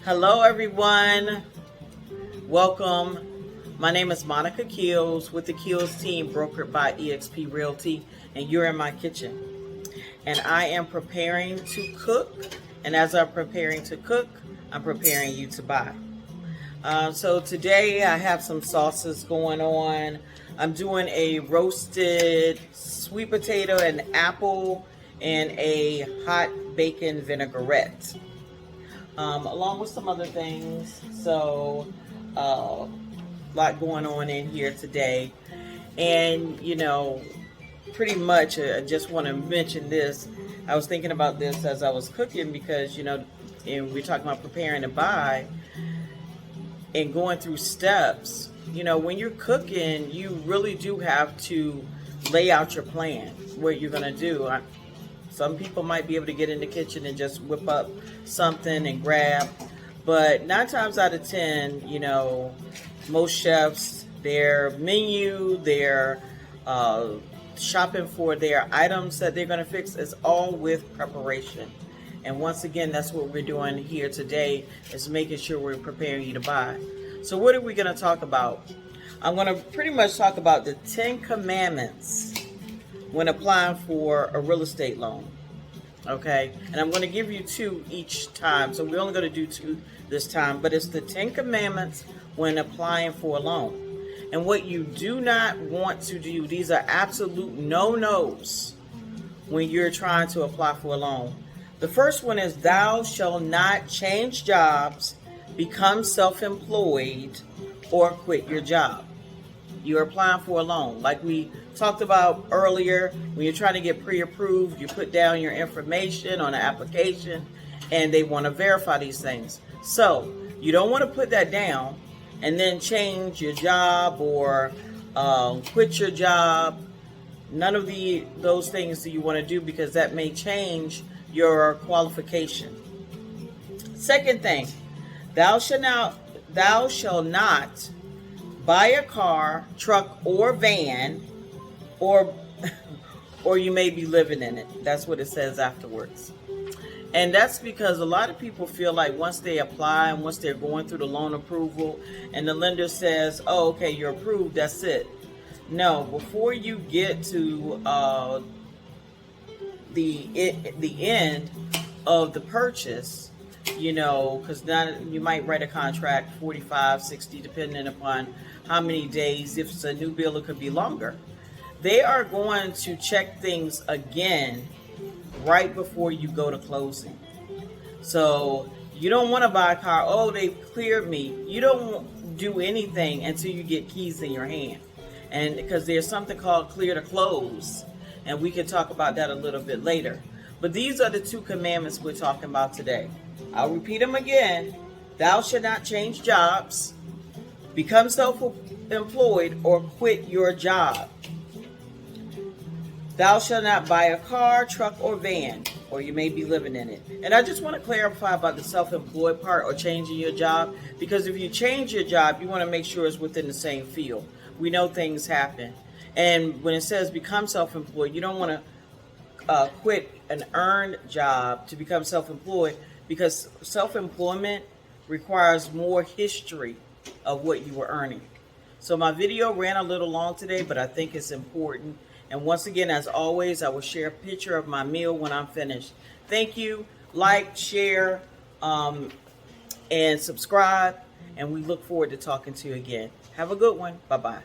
Hello, everyone. Welcome. My name is Monica Keels with the Keels team, brokered by eXp Realty, and you're in my kitchen. And I am preparing to cook. And as I'm preparing to cook, I'm preparing you to buy. So today I have some sauces going on. I'm doing a roasted sweet potato and apple and a hot bacon vinaigrette. Along with some other things. So, a lot going on in here today. And, pretty much I just want to mention this. I was thinking about this as I was cooking because, and we're talking about preparing to buy and going through steps. When you're cooking, you really do have to lay out your plan, what you're going to do. Some people might be able to get in the kitchen and just whip up something and grab. But 9 times out of 10, most chefs, their menu, their shopping for their items that they're going to fix is all with preparation. And once again, that's what we're doing here today, is making sure we're preparing you to buy. So what are we going to talk about? I'm going to pretty much talk about the 10 commandments when applying for a real estate loan. Okay, and I'm going to give you 2 each time, so we're only going to do 2 this time, but it's the 10 commandments when applying for a loan. And what you do not want to do, these are absolute no-nos when you're trying to apply for a loan. The first one is, thou shalt not change jobs, become self-employed, or quit your job. You're applying for a loan. Like we talked about earlier, when you're trying to get pre-approved, you put down your information on an application and they want to verify these things. So you don't want to put that down and then change your job or quit your job. None of those things do you want to do, because that may change your qualification. Second thing, thou shalt not buy a car, truck, or van, or you may be living in it. That's what it says afterwards. And that's because a lot of people feel like once they apply and once they're going through the loan approval and the lender says, oh, okay, you're approved, that's it. No, before you get to the end of the purchase, because now you might write a contract 45, 60, depending upon how many days. If it's a new bill, it could be longer. They are going to check things again right before you go to closing. So you don't want to buy a car, oh, they've cleared me. You don't do anything until you get keys in your hand. And because there's something called clear to close, and we can talk about that a little bit later. But these are the 2 commandments we're talking about today. I'll repeat them again. Thou shalt not change jobs, become self-employed, or quit your job. Thou shalt not buy a car, truck, or van, or you may be living in it. And I just want to clarify about the self-employed part, or changing your job, because if you change your job, you want to make sure it's within the same field. We know things happen. And when it says become self-employed, you don't want to quit an earned job to become self-employed, because self-employment requires more history of what you were earning. So my video ran a little long today, but I think it's important. And once again, as always, I will share a picture of my meal when I'm finished. Thank you. Like, share, and subscribe. And we look forward to talking to you again. Have a good one. Bye-bye.